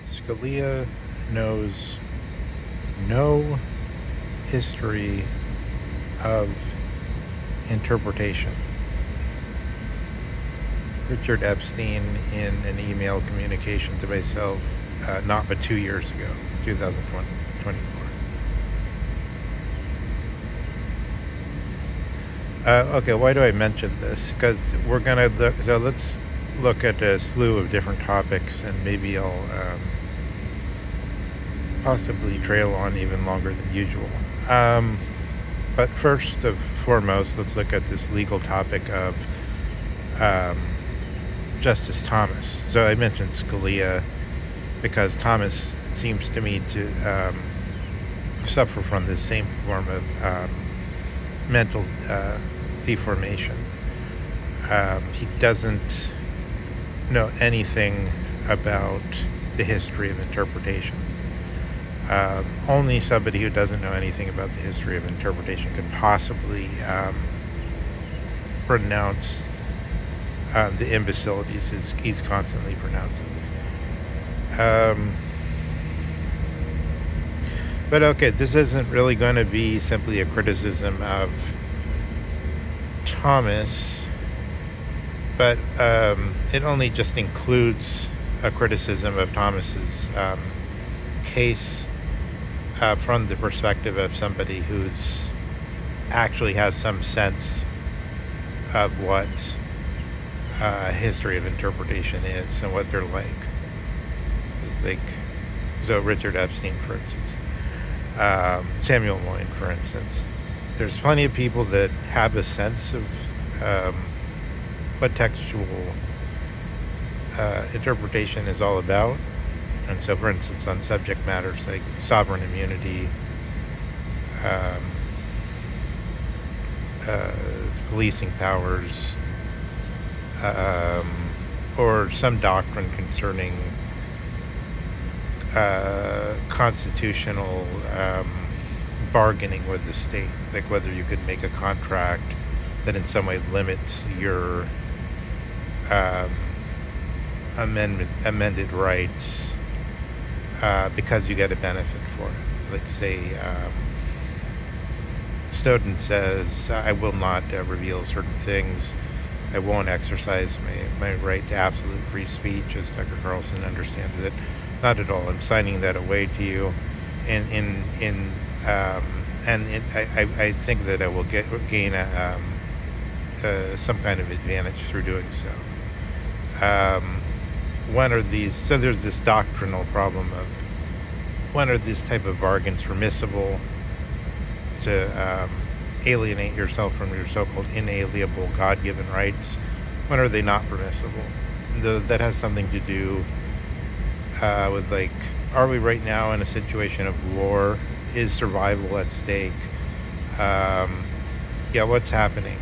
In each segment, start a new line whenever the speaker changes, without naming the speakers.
Scalia knows no history of interpretation. Richard Epstein, in an email communication to myself, not but 2 years ago, 2024. Okay, why do I mention this? Because we're gonna look. So let's look at a slew of different topics, and maybe I'll possibly trail on even longer than usual. But first and foremost, let's look at this legal topic of Justice Thomas. So I mentioned Scalia because Thomas seems to me to suffer from the same form of mental deformation. He doesn't know anything about the history of interpretation. Only somebody who doesn't know anything about the history of interpretation could possibly pronounce the imbecilities he's constantly pronouncing. But okay, this isn't really going to be simply a criticism of Thomas, but it only just includes a criticism of Thomas's case from the perspective of somebody who's actually has some sense of what history of interpretation is and what they're like. It's like, so Richard Epstein, for instance, Samuel Moyn, for instance. There's plenty of people that have a sense of what textual interpretation is all about. And so, for instance, on subject matters like sovereign immunity, policing powers, or some doctrine concerning constitutional bargaining with the state, like whether you could make a contract that in some way limits your amended rights because you get a benefit for it. Like, say, Snowden says, I will not reveal certain things. I won't exercise my right to absolute free speech, as Tucker Carlson understands it. Not at all. I'm signing that away to you, and I think that I will gain some kind of advantage through doing so. When are these? So there's this doctrinal problem of when are these type of bargains permissible to alienate yourself from your so-called inalienable God-given rights? When are they not permissible? That has something to do with, like, are we right now in a situation of war? Is survival at stake? What's happening?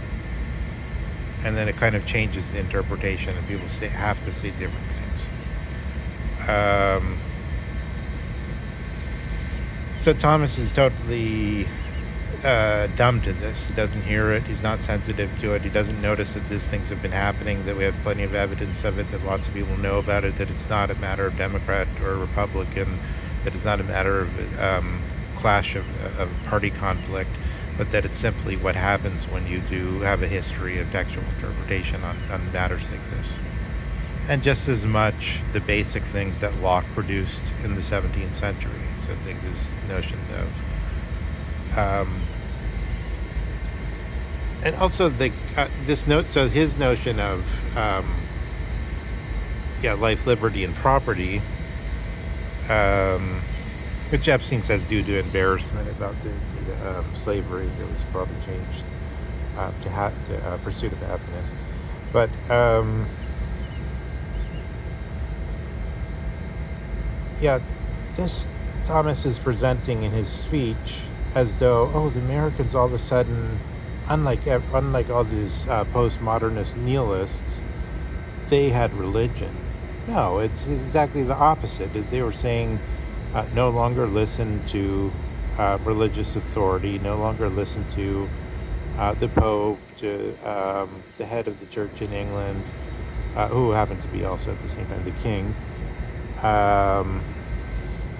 And then it kind of changes the interpretation, and people have to say different things. So Thomas is totally dumb to this. He doesn't hear it. He's not sensitive to it. He doesn't notice that these things have been happening, that we have plenty of evidence of it, that lots of people know about it, that it's not a matter of Democrat or Republican, that it's not a matter of clash of party conflict, but that it's simply what happens when you do have a history of textual interpretation on matters like this. And just as much the basic things that Locke produced in the 17th century. So I think this notion of and also so his notion of life, liberty, and property, which Epstein says due to embarrassment about the slavery that was probably changed to pursuit of happiness, but this Thomas is presenting in his speech as though, the Americans all of a sudden, unlike all these postmodernist nihilists, they had religion. No, it's exactly the opposite. They were saying, no longer listen to religious authority, no longer listen to the Pope, to the head of the church in England, who happened to be also at the same time the king. Um,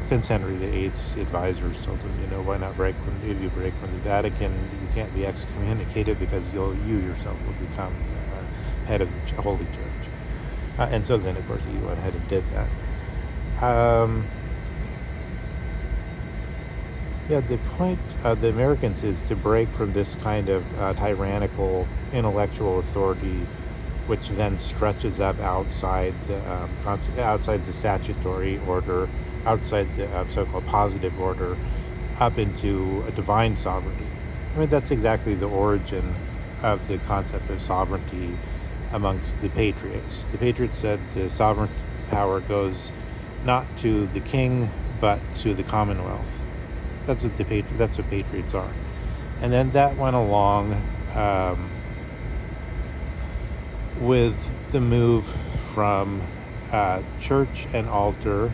since Henry VIII's advisors told him, why not if you break from the Vatican, you can't be excommunicated because you yourself will become the head of the Holy Church. And so then, of course, he went ahead and did that. The point of the Americans is to break from this kind of tyrannical intellectual authority, which then stretches up outside the statutory order, outside the so-called positive order, up into a divine sovereignty. I mean, that's exactly the origin of the concept of sovereignty amongst the patriots. The patriots said the sovereign power goes not to the king, but to the commonwealth. That's what patriots are. And then that went along with the move from church and altar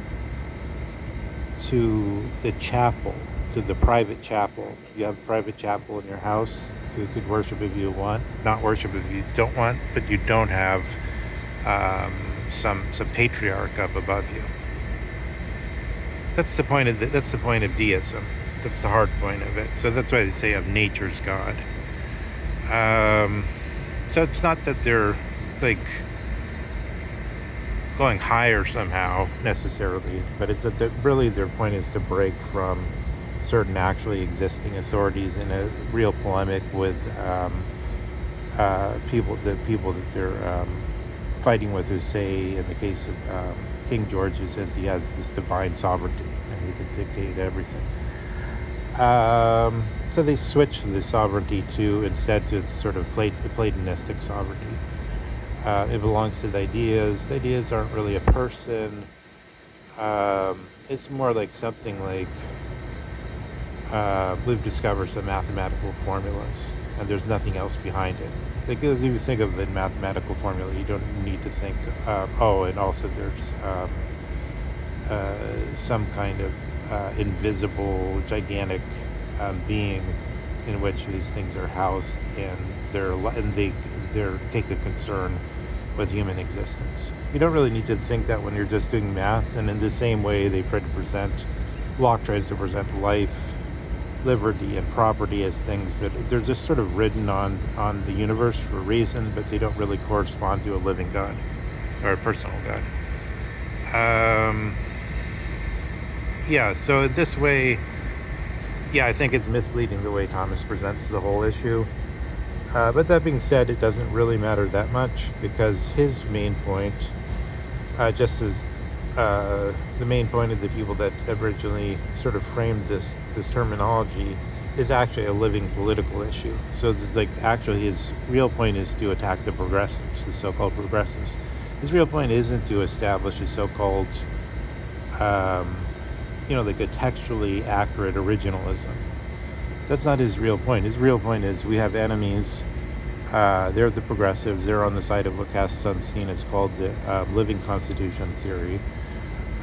to the chapel, to the private chapel. You have a private chapel in your house. You could worship if you want, not worship if you don't want, but you don't have some patriarch up above you. That's the point of deism. That's the hard point of it. So that's why they say of nature's God. So it's not that they're like going higher somehow necessarily, but it's that really their point is to break from certain actually existing authorities in a real polemic with people that they're fighting with, who say, in the case of King George, who says he has this divine sovereignty and he can dictate everything. So they switch the sovereignty instead to sort of Platonistic sovereignty. It belongs to the ideas. The ideas aren't really a person. It's more like something like we've discovered some mathematical formulas, and there's nothing else behind it. Like, if you think of a mathematical formula, you don't need to think, and also there's some kind of invisible, gigantic being in which these things are housed, and they take a concern with human existence. You don't really need to think that when you're just doing math. And in the same way, Locke tries to present life, liberty, and property as things that they're just sort of written on the universe for a reason, but they don't really correspond to a living God or a personal God. So this way, I think it's misleading the way Thomas presents the whole issue. But that being said, it doesn't really matter that much, because his main point, just as the main point of the people that originally sort of framed this terminology, is actually a living political issue. So it's like, actually his real point is to attack the progressives, the so-called progressives. His real point isn't to establish a so-called like a textually accurate originalism. That's not his real point. His real point is we have enemies. They're the progressives. They're on the side of what Cass Sunstein has called the living constitution theory.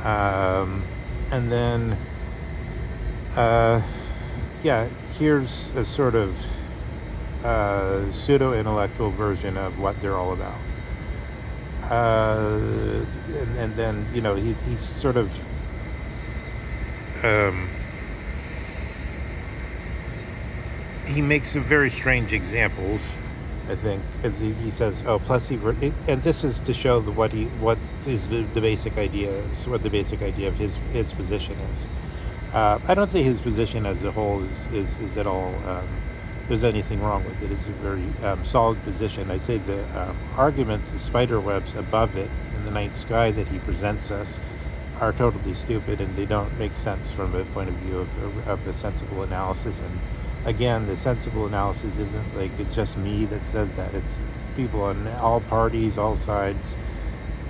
And then, here's a sort of pseudo-intellectual version of what they're all about. And then, he sort of he makes some very strange examples, I think, as he says, and this is to show what is the basic idea is, what the basic idea of his position is. I don't say his position as a whole is at all there's anything wrong with it. It's a very solid position. I say the arguments, the spider webs above it in the night sky that he presents us are totally stupid, and they don't make sense from a point of view of a sensible analysis. And again, the sensible analysis isn't like it's just me that says that. It's people on all parties, all sides,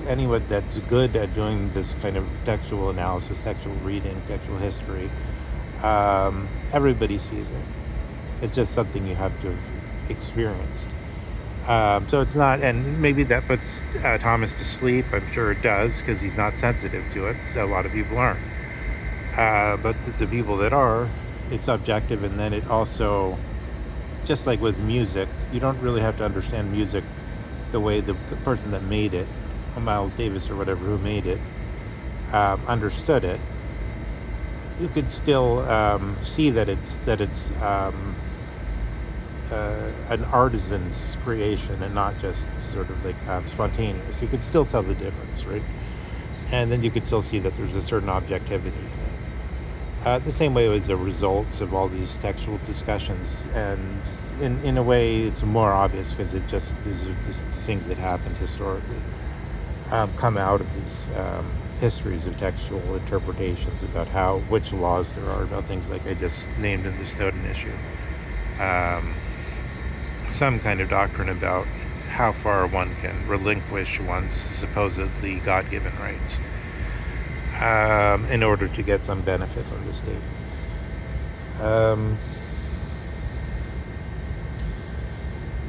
anyone that's good at doing this kind of textual analysis, textual reading, textual history. Everybody sees it. It's just something you have to have experienced. So it's not, and maybe that puts Thomas to sleep. I'm sure it does, because he's not sensitive to it. So a lot of people aren't. But the people that are, it's objective. And then it also, just like with music, you don't really have to understand music the way the person that made it, Miles Davis or whatever, who made it, understood it, you could still see that it's an artisan's creation and not just sort of like spontaneous. You could still tell the difference, right? And then you could still see that there's a certain objectivity in it. The same way as the results of all these textual discussions, and in a way it's more obvious because these are just the things that happened historically, come out of these histories of textual interpretations about which laws there are about things like I just named in the Snowden issue. Some kind of doctrine about how far one can relinquish one's supposedly God-given rights in order to get some benefit from the state.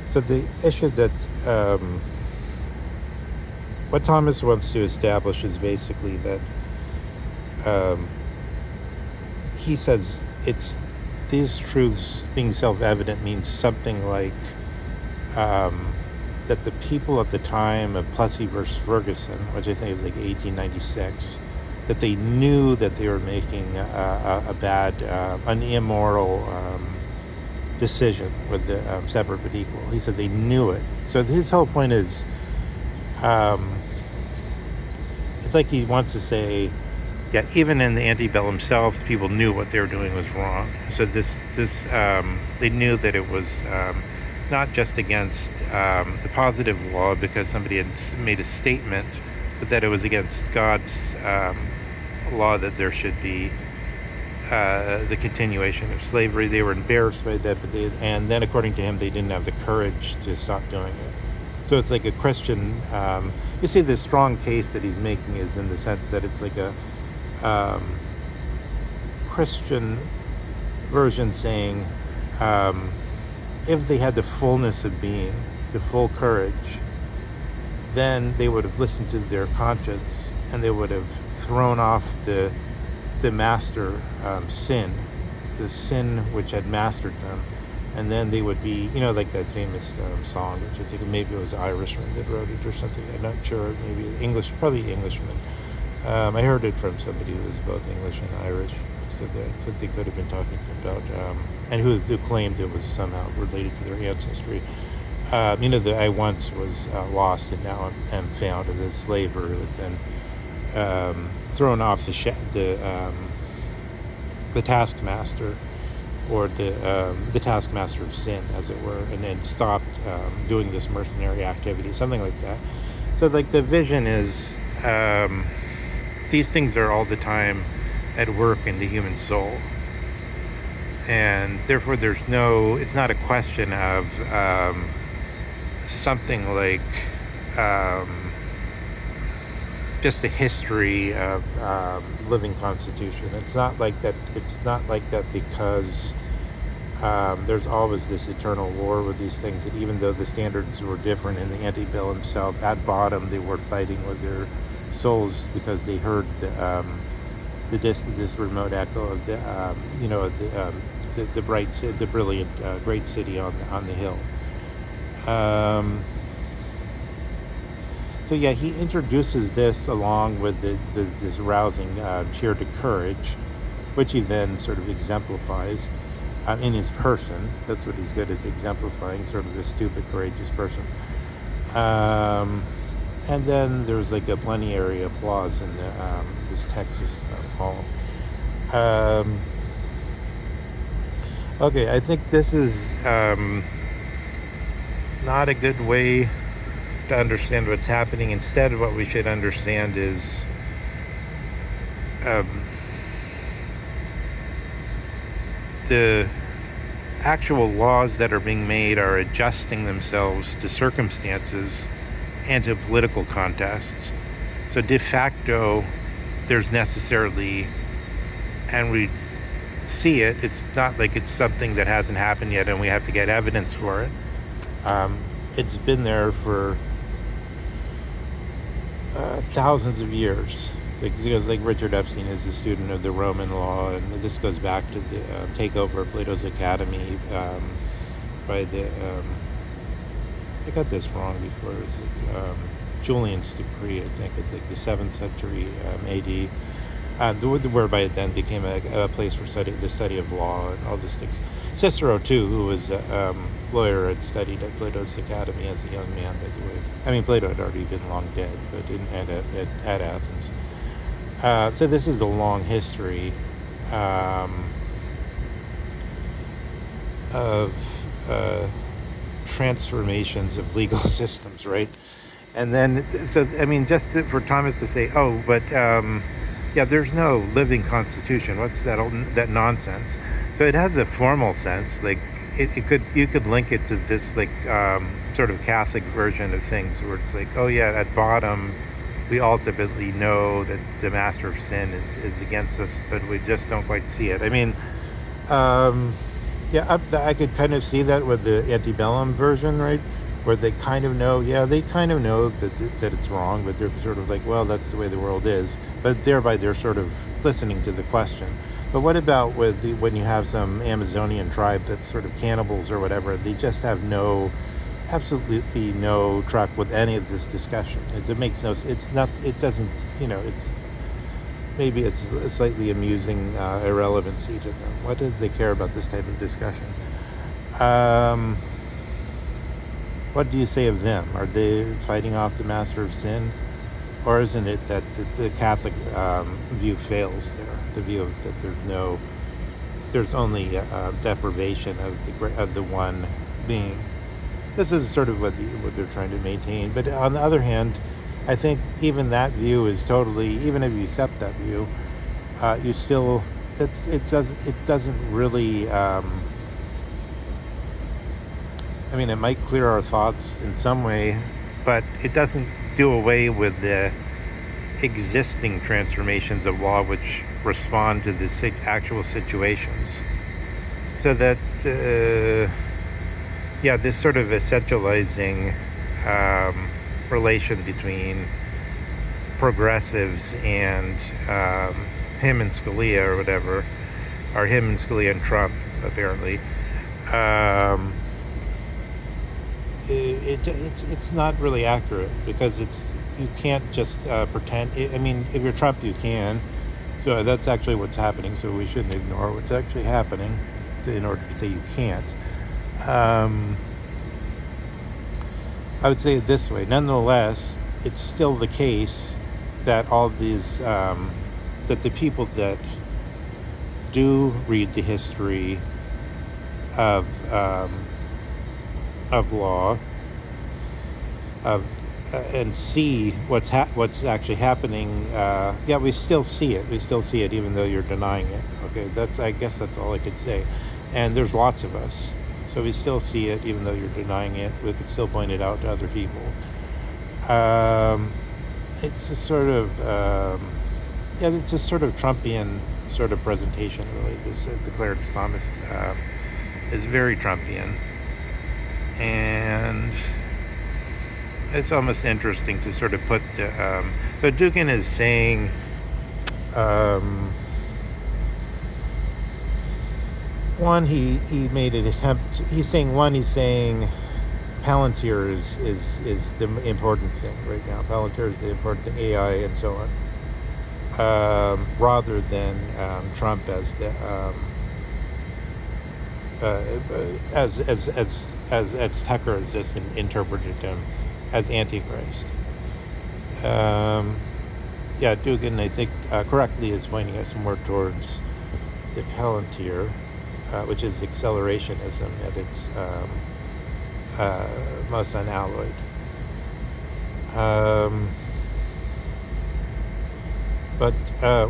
So the issue that what Thomas wants to establish is basically that he says these truths being self-evident means something like that the people at the time of Plessy versus Ferguson, which I think is like 1896, that they knew that they were making a bad, an immoral decision with the separate but equal. He said they knew it. So his whole point is, it's like he wants to say, yeah, even in the antebellum South, people knew what they were doing was wrong. So they knew that it was not just against the positive law because somebody had made a statement, but that it was against God's law that there should be the continuation of slavery. They were embarrassed by that, and then according to him, they didn't have the courage to stop doing it. So it's like a Christian. You see, the strong case that he's making is in the sense that it's like a Christian version saying, if they had the fullness of being, the full courage, then they would have listened to their conscience and they would have thrown off the master sin, the sin which had mastered them, and then they would be, like that famous song, which I think maybe it was an Irishman that wrote it or something. I'm not sure. Maybe English, probably Englishman. I heard it from somebody who was both English and Irish, so that they could have been talking about, and who claimed it was somehow related to their ancestry. The I once was lost and now am found, of the slaver who had then thrown off the taskmaster, or the taskmaster of sin, as it were, and then stopped doing this mercenary activity, something like that. So like the vision is, these things are all the time at work in the human soul, and therefore it's not a question of something like just a history of living constitution. It's not like that because there's always this eternal war with these things, that even though the standards were different in the antebellum South, at bottom they were fighting with their souls because they heard this remote echo of the brilliant great city on the hill. So yeah, he introduces this along with this rousing cheer to courage, which he then sort of exemplifies in his person. That's what he's good at, exemplifying, sort of a stupid, courageous person. And then there's like a plenary applause in this Texas hall. Okay, I think this is not a good way to understand what's happening. Instead, what we should understand is the actual laws that are being made are adjusting themselves to circumstances and to political contests. So de facto, there's necessarily, and we see it, it's not like it's something that hasn't happened yet and we have to get evidence for it. It's been there for thousands of years. Like Richard Epstein is a student of the Roman law, and this goes back to the takeover of Plato's Academy by the I got this wrong before. It was Julian's decree, I think, at the 7th century AD, whereby it then became a place for the study of law and all these things. Cicero, too, who was a lawyer, had studied at Plato's Academy as a young man, by the way. I mean, Plato had already been long dead, but at Athens. So this is a long history of transformations of legal systems, right? And then, so, I mean, for Thomas to say, oh, but, yeah, there's no living constitution. What's that nonsense? So it has a formal sense, like, you could link it to this, like, sort of Catholic version of things, where it's like, oh yeah, at bottom, we ultimately know that the master of sin is against us, but we just don't quite see it. I mean, yeah, I could kind of see that with the antebellum version, right? Where they kind of know, that it's wrong, but they're sort of like, well, that's the way the world is. But thereby they're sort of listening to the question. But what about when you have some Amazonian tribe that's sort of cannibals or whatever, they just have absolutely no truck with any of this discussion. It makes no, it's not, it doesn't, maybe it's a slightly amusing irrelevancy to them. What do they care about this type of discussion? What do you say of them? Are they fighting off the master of sin? Or isn't it that the Catholic view fails there? The view that there's only deprivation of the one being. This is sort of what they're trying to maintain. But on the other hand, I think even that view is totally, even if you accept that view, you still, it doesn't really, I mean, it might clear our thoughts in some way, but it doesn't do away with the existing transformations of law which respond to the actual situations. So that, this sort of essentializing relation between progressives and him and Scalia or whatever, or him and Scalia and Trump, apparently, it's not really accurate, because you can't just pretend. I mean, if you're Trump, you can. So that's actually what's happening. So we shouldn't ignore what's actually happening in order to say you can't. I would say it this way. Nonetheless, it's still the case that all these, that the people that do read the history of law, and see what's actually happening. We still see it. We still see it, even though you're denying it. Okay, I guess that's all I could say. And there's lots of us, so we still see it, even though you're denying it. We could still point it out to other people. It's a sort of it's a sort of Trumpian sort of presentation, really. This the Clarence Thomas is very Trumpian. And it's almost interesting to sort of put so Dugin is saying one, he made an attempt. He's saying Palantir is the important thing right now. Palantir is the important thing, AI and so on, rather than Trump as the as Tucker has just interpreted him as Antichrist. Dugin, I think, correctly is pointing us more towards the Palantir, which is accelerationism at its most unalloyed. But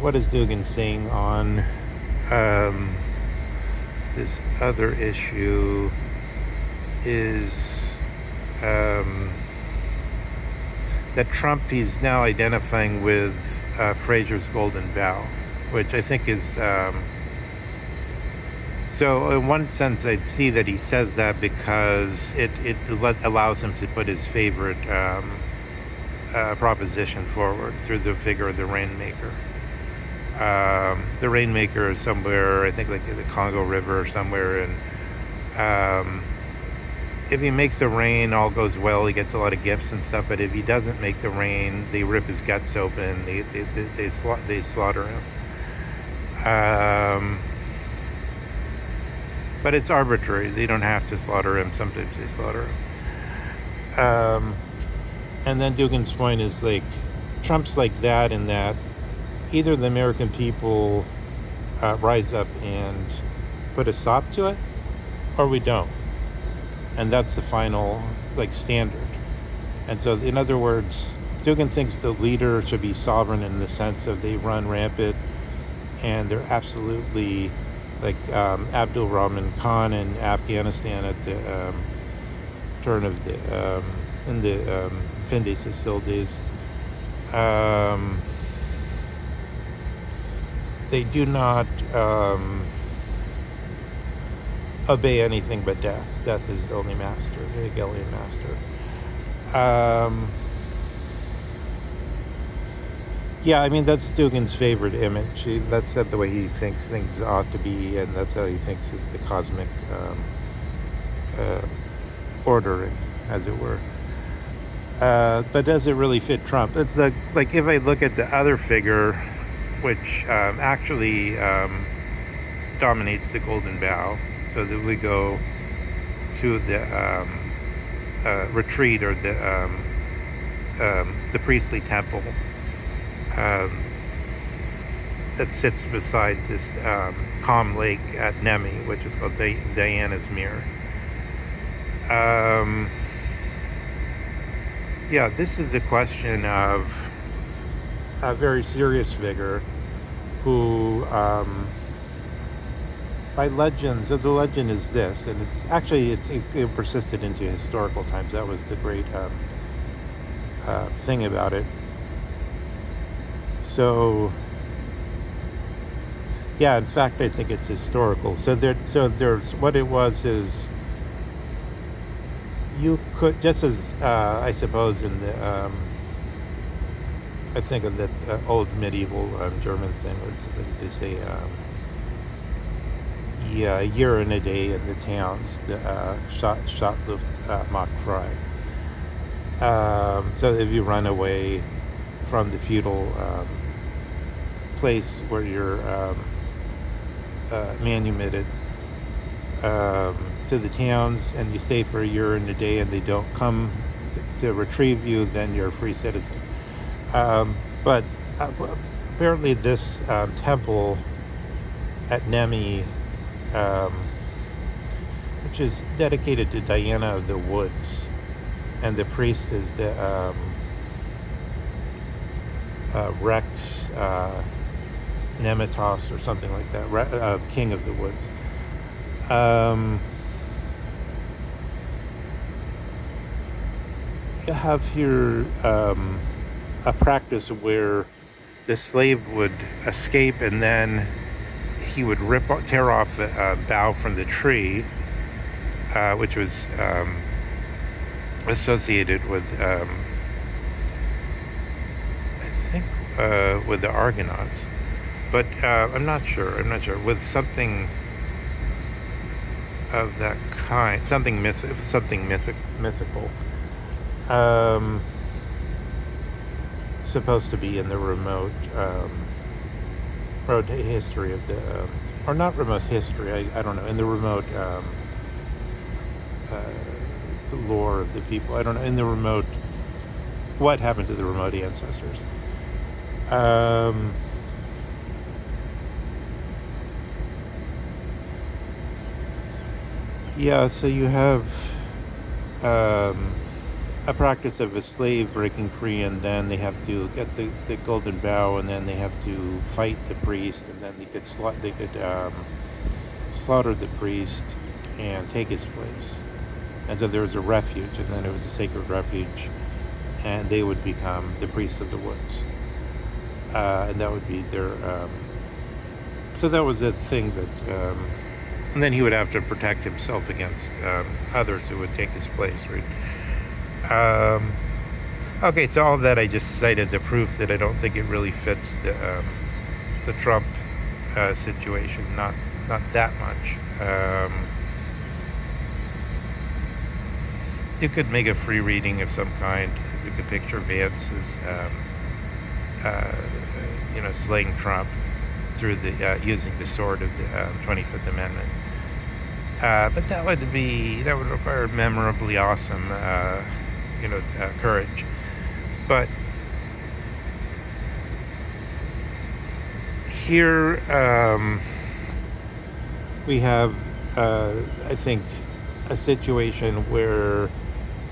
what is Dugin saying on this other issue is that Trump, he's now identifying with Fraser's Golden Bough, which I think is so in one sense I'd see that he says that because it allows him to put his favorite proposition forward through the figure of the Rainmaker. The Rainmaker is somewhere, I think, like the Congo River or somewhere if he makes the rain, all goes well. He gets a lot of gifts and stuff. But if he doesn't make the rain, they rip his guts open. They slaughter him. But it's arbitrary. They don't have to slaughter him. Sometimes they slaughter him. And then Dugin's point is like, Trump's like that in that either the American people rise up and put a stop to it, or we don't. And that's the final like standard. And so in other words, Dugin thinks the leader should be sovereign in the sense of they run rampant and they're absolutely like Abdul Rahman Khan in Afghanistan at the turn of the in the Finde Cecil days. They do not obey anything but death. Death is the only master, the Hegelian master. Yeah, I mean, that's Dugin's favorite image. That's the way he thinks things ought to be, and that's how he thinks is the cosmic ordering, as it were. But does it really fit Trump? It's like if I look at the other figure, which actually dominates the Golden Bough, so that we go to the retreat or the priestly temple that sits beside this calm lake at Nemi, which is called Diana's Mirror. Yeah, this is a question of a very serious figure who, by legend, so the legend is this, and it's actually, it persisted into historical times. That was the great thing about it. So, yeah, in fact, I think it's historical. So there's what it was is, you could, just as I suppose in the I think of that old medieval German thing where they say a year and a day in the towns, the Schottluft macht frei. So if you run away from the feudal place where you're manumitted to the towns, and you stay for a year and a day and they don't come to retrieve you, then you're a free citizen. But apparently this temple at Nemi, which is dedicated to Diana of the Woods, and the priest is the Rex Nemitos or something like that, King of the Woods. You have here a practice where the slave would escape and then he would tear off a bough from the tree, which was associated with, I think, with the Argonauts, but I'm not sure, with something of that kind, something mythical. Supposed to be in the remote history of the, or not remote history, I don't know, in the remote the lore of the people. I don't know, in the remote, what happened to the remote ancestors. Yeah, so you have a practice of a slave breaking free, and then they have to get the golden bough, and then they have to fight the priest, and then they could slaughter the priest and take his place. And so there was a refuge, and then it was a sacred refuge, and they would become the priest of the woods, and that would be their. So that was a thing that. And then he would have to protect himself against others who would take his place, right? Okay, so all that I just cite as a proof that I don't think it really fits the Trump situation, not that much. you could make a free reading of some kind. You could picture Vance as, uh, slaying Trump through the using the sword of the 25th Amendment. But that would require memorably awesome, courage. But here we have, I think, a situation where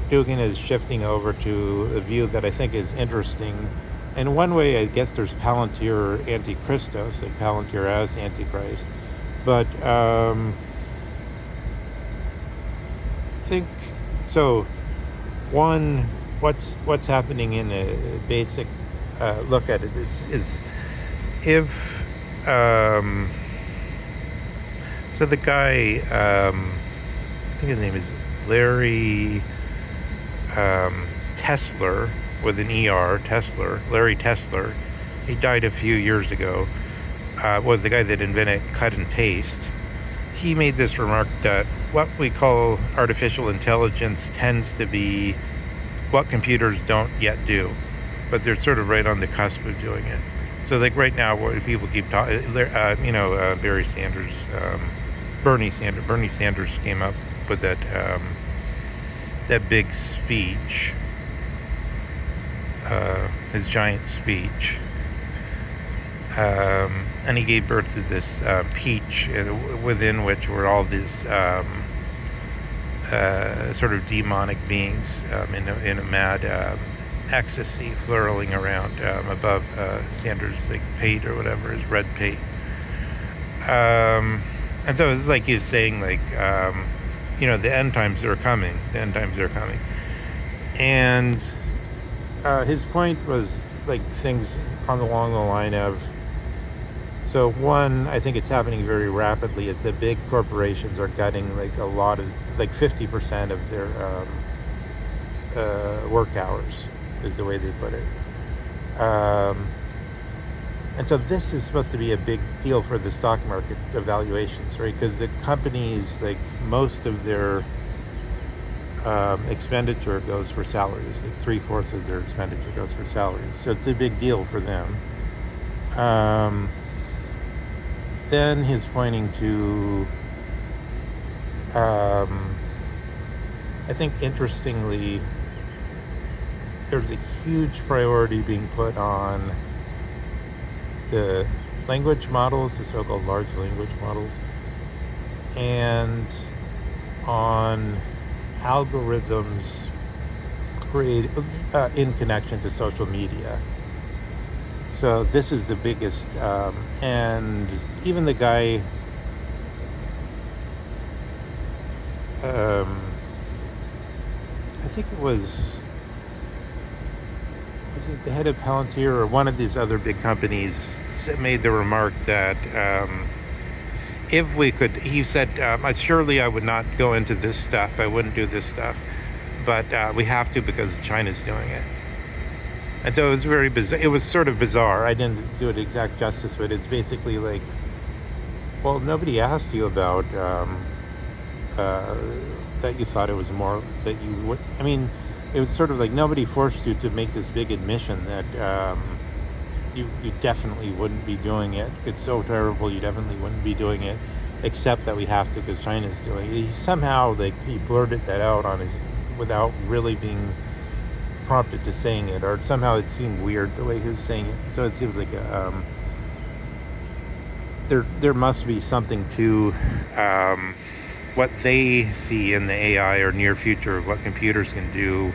Dugin is shifting over to a view that I think is interesting. In one way, I guess there's Palantir Antichristos, like Palantir as Antichrist. But I think so. One, what's happening in a basic look at it is if so the guy, I think his name is Larry Tesler, with an ER, Larry Tesler. He died a few years ago. Was the guy that invented cut and paste. He made this remark that what we call artificial intelligence tends to be what computers don't yet do, but they're sort of right on the cusp of doing it. So like right now, what people keep talking, Bernie Sanders came up with that big speech, his giant speech, and he gave birth to this peach, within which were all these sort of demonic beings in a mad ecstasy, flurling around above Sanders' like pate or whatever, his red pate. And so it's like he was saying, like, the end times are coming. And his point was like things along the line of, so one, I think it's happening very rapidly, is that big corporations are gutting like a lot of, like 50% of their work hours, is the way they put it. And so this is supposed to be a big deal for the stock market evaluations, right? Because the companies, like most of their expenditure goes for salaries. Like 3/4 of their expenditure goes for salaries. So it's a big deal for them. Then he's pointing to, I think interestingly, there's a huge priority being put on the language models, the so-called large language models, and on algorithms created in connection to social media. So this is the biggest, and even the guy, I think it was it the head of Palantir or one of these other big companies, made the remark that if we could, he said, surely I would not go into this stuff, I wouldn't do this stuff, but we have to because China's doing it. And so it was very bizarre. It was sort of bizarre. I didn't do it exact justice, but it's basically like, well, nobody asked you about that you thought it was more, that you would, I mean, it was sort of like nobody forced you to make this big admission that you definitely wouldn't be doing it. It's so terrible, you definitely wouldn't be doing it, except that we have to because China's doing it. He somehow, like, he blurted that out on his, without really being prompted to saying it, or somehow it seemed weird the way he was saying it. So it seems like there must be something to what they see in the AI or near future of what computers can do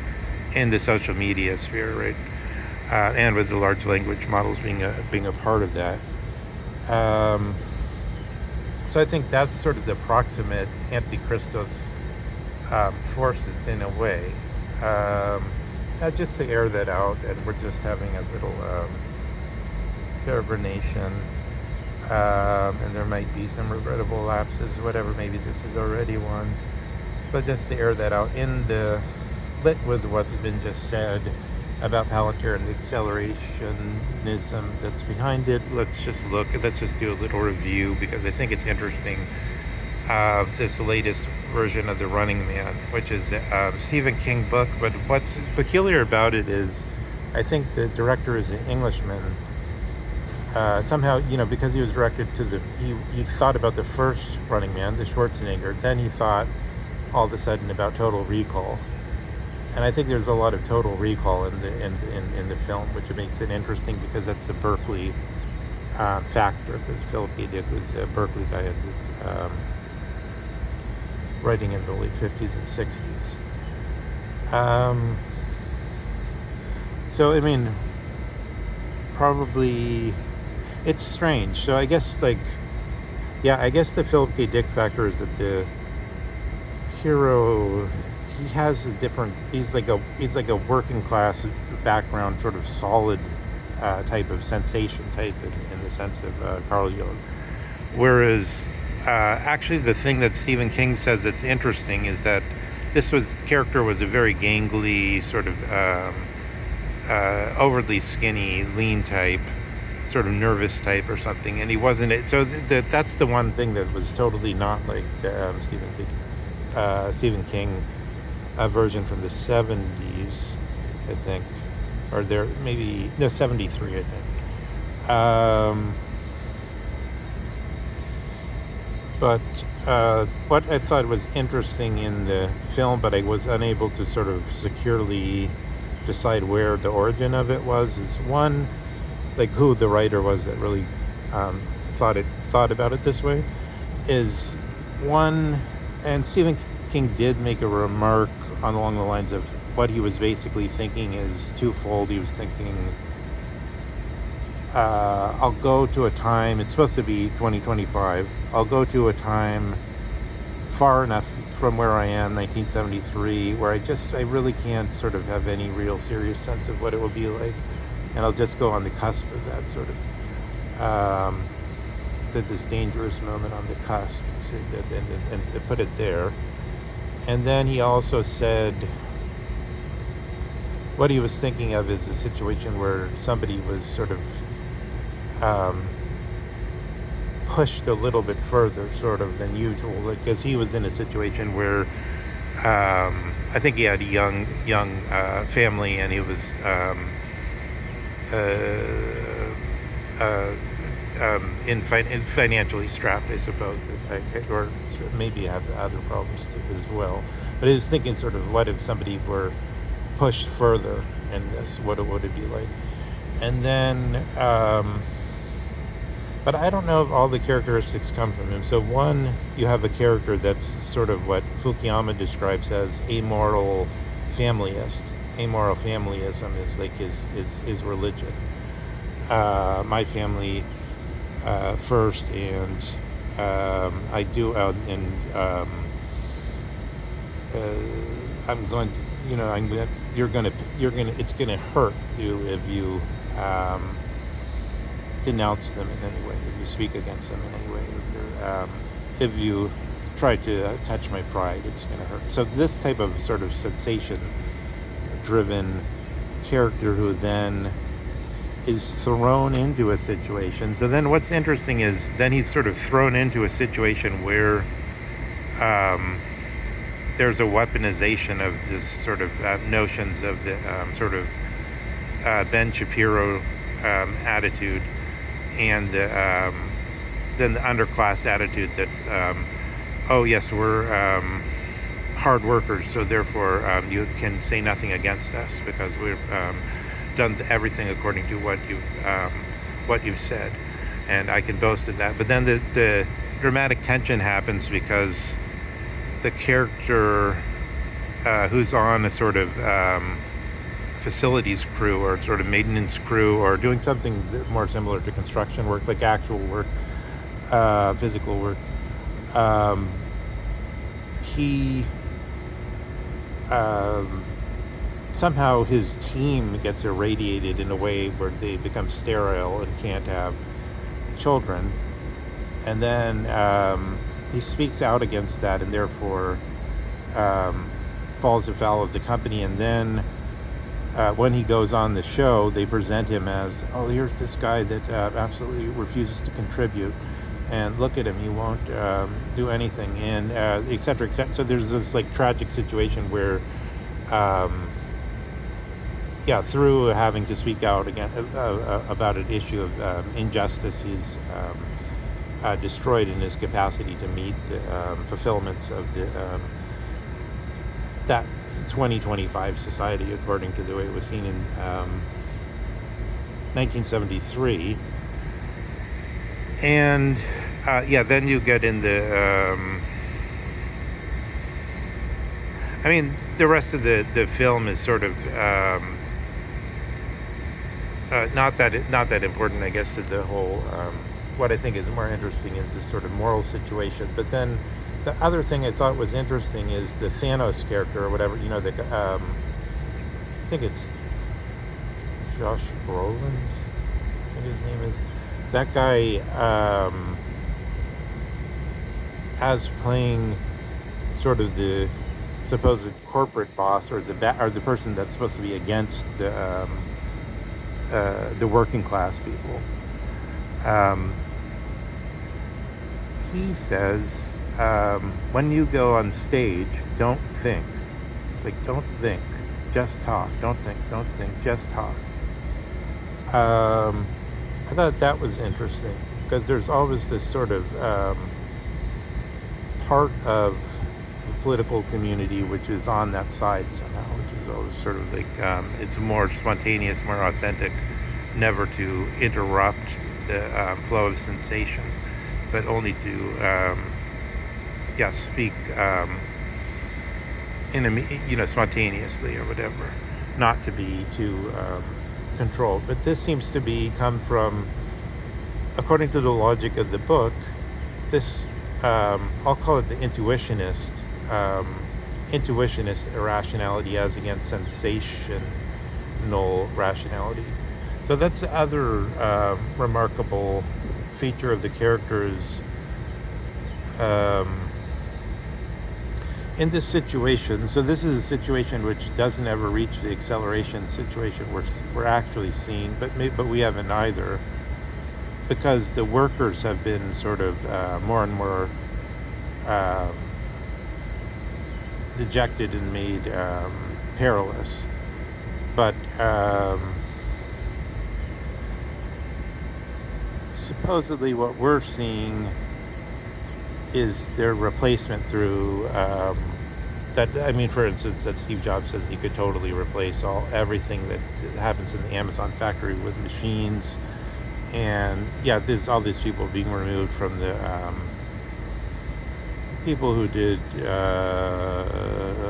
in the social media sphere, right? And with the large language models being a part of that. So I think that's sort of the proximate Antichristos forces in a way. Just to air that out, and we're just having a little peregrination. And there might be some regrettable lapses, whatever, maybe this is already one, but just to air that out in the lit with what's been just said about Palantir and the accelerationism that's behind it. Let's just do a little review, because I think it's interesting of this latest version of The Running Man, which is a Stephen King book. But what's peculiar about it is, I think the director is an Englishman. Somehow, because he was directed to he thought about the first Running Man, the Schwarzenegger. Then he thought all of a sudden about Total Recall, and I think there's a lot of Total Recall in the film, which makes it interesting because that's a Berkeley factor. Because Philip K. Dick was a Berkeley guy writing in the late 50s and 60s. So I mean, probably. It's strange. So I guess I guess the Philip K. Dick factor is that the hero, he has a different. He's like a working class background, sort of solid type of sensation type in the sense of Carl Jung. Whereas actually the thing that Stephen King says that's interesting is that character was a very gangly, sort of overly skinny, lean type, sort of nervous type or something, and he wasn't it. So that's the one thing that was totally not like Stephen King version from the 70s, I think, or there maybe no 73, I think. But what I thought was interesting in the film, but I was unable to sort of securely decide where the origin of it was, is one, like who the writer was that really thought about it this way, is one, and Stephen King did make a remark along the lines of what he was basically thinking is twofold. He was thinking, I'll go to a time, it's supposed to be 2025, I'll go to a time far enough from where I am, 1973, where I really can't sort of have any real serious sense of what it will be like. And I'll just go on the cusp of that sort of, this dangerous moment on the cusp, and put it there. And then he also said what he was thinking of is a situation where somebody was sort of pushed a little bit further, sort of, than usual, because he was in a situation where I think he had a young family, and he was financially strapped, I suppose, or maybe have other problems as well. But he was thinking sort of, what if somebody were pushed further in this? What would it be like? And then, but I don't know if all the characteristics come from him. So one, you have a character that's sort of what Fukuyama describes as amoral familyist. Amoral familyism is like his religion. My family first, and I do, and I'm going to, it's going to hurt you if you denounce them in any way, if you speak against them in any way, if you try to touch my pride, it's going to hurt. So this type of sort of sensation-driven character who then is thrown into a situation. So then what's interesting is then he's sort of thrown into a situation where there's a weaponization of this sort of notions of the sort of Ben Shapiro attitude, and then the underclass attitude that, oh yes, we're hard workers, so therefore you can say nothing against us because we've done everything according to what you've said, and I can boast of that. But then the dramatic tension happens because the character who's on a sort of facilities crew or sort of maintenance crew or doing something more similar to construction work, like actual work, physical work, he somehow his team gets irradiated in a way where they become sterile and can't have children, and then he speaks out against that and therefore falls afoul of the company. And then when he goes on the show, they present him as, oh, here's this guy that absolutely refuses to contribute, and look at him, he won't do anything, and et cetera, et cetera. So there's this like tragic situation where through having to speak out again about an issue of injustice, he's destroyed in his capacity to meet the fulfillments of the that 2025 society according to the way it was seen in 1973. And then you get in the the rest of the film is sort of not that important, I guess, to the whole. What I think is more interesting is this sort of moral situation. But then the other thing I thought was interesting is the Thanos character or whatever. I think it's Josh Brolin, I think his name is. That guy, as playing sort of the supposed corporate boss or the person that's supposed to be against the working class people. He says, when you go on stage, don't think. It's like, don't think, just talk. Don't think, just talk. I thought that was interesting because there's always this sort of part of the political community which is on that side somehow, which is always sort of like it's more spontaneous, more authentic, never to interrupt the flow of sensation, but only to speak spontaneously or whatever, not to be too controlled. But this seems to come from, according to the logic of the book, this I'll call it the intuitionist irrationality as against sensational rationality. So that's the other remarkable feature of the characters in this situation. So this is a situation which doesn't ever reach the acceleration situation we're actually seeing, but we haven't either, because the workers have been sort of more and more dejected and made perilous. But supposedly what we're seeing is their replacement through for instance, that Steve Jobs says he could totally replace everything that happens in the Amazon factory with machines. And there's all these people being removed from the people who did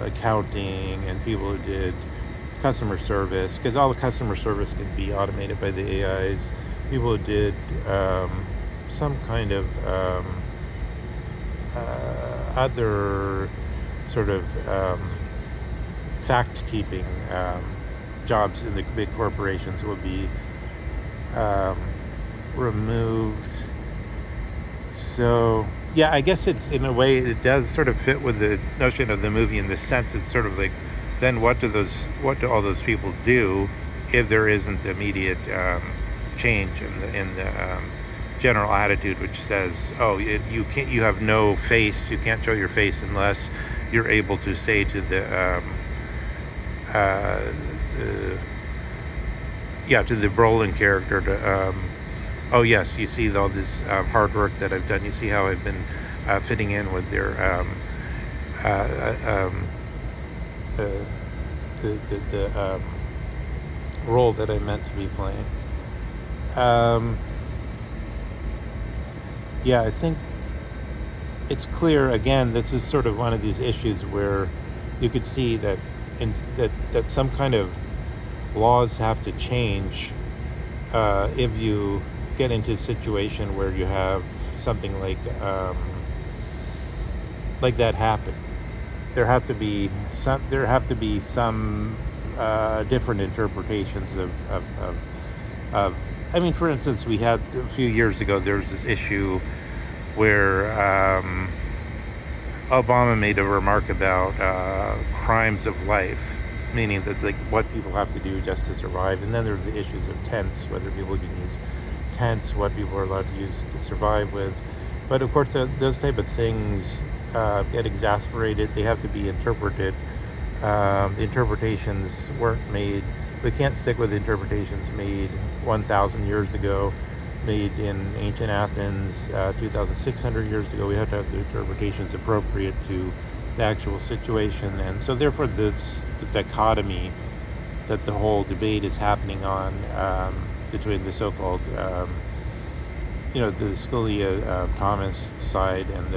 accounting and people who did customer service, because all the customer service can be automated by the AIs. People who did some kind of other sort of fact-keeping jobs in the big corporations will be removed. So I guess it's, in a way, it does sort of fit with the notion of the movie in the sense it's sort of like, then what do all those people do if there isn't immediate change in the general attitude, which says, you have no face, you can't show your face unless you're able to say to the to the Brolin character, oh yes, you see all this hard work that I've done. You see how I've been fitting in with their the role that I meant to be playing. I think it's clear, again, this is sort of one of these issues where you could see that that some kind of laws have to change if you get into a situation where you have something like that happen. There have to be some different interpretations of for instance, we had a few years ago, there was this issue where Obama made a remark about crimes of life, meaning that like what people have to do just to survive. And then there's the issues of tents, whether people can use tents, what people are allowed to use to survive with. But of course, those type of things get exasperated. They have to be interpreted. The interpretations weren't made. We can't stick with the interpretations made 1,000 years ago, made in ancient Athens 2,600 years ago. We have to have the interpretations appropriate to the actual situation. And so therefore the dichotomy that the whole debate is happening on between the so-called the Scalia Thomas side and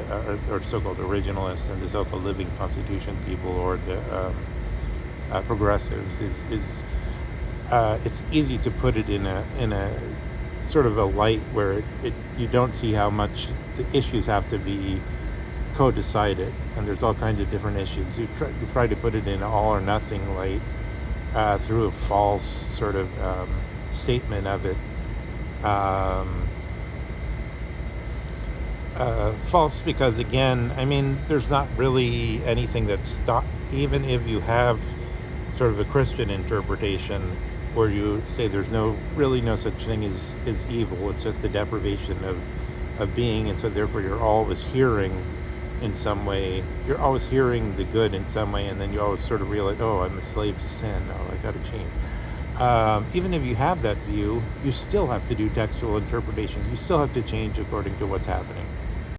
or so-called originalists and the so-called living constitution people, or the progressives, is it's easy to put it in a sort of a light where you don't see how much the issues have to be co-decided, and there's all kinds of different issues. You try to put it in an all or nothing light through a false sort of statement of it. False because, again, I mean, there's not really anything that even if you have sort of a Christian interpretation where you say there's really no such thing as evil, it's just a deprivation of being, and so therefore you're always hearing in some way, you're always hearing the good in some way, and then you always sort of realize, oh, I'm a slave to sin, oh, I gotta change. Even if you have that view, you still have to do textual interpretation. You still have to change according to what's happening.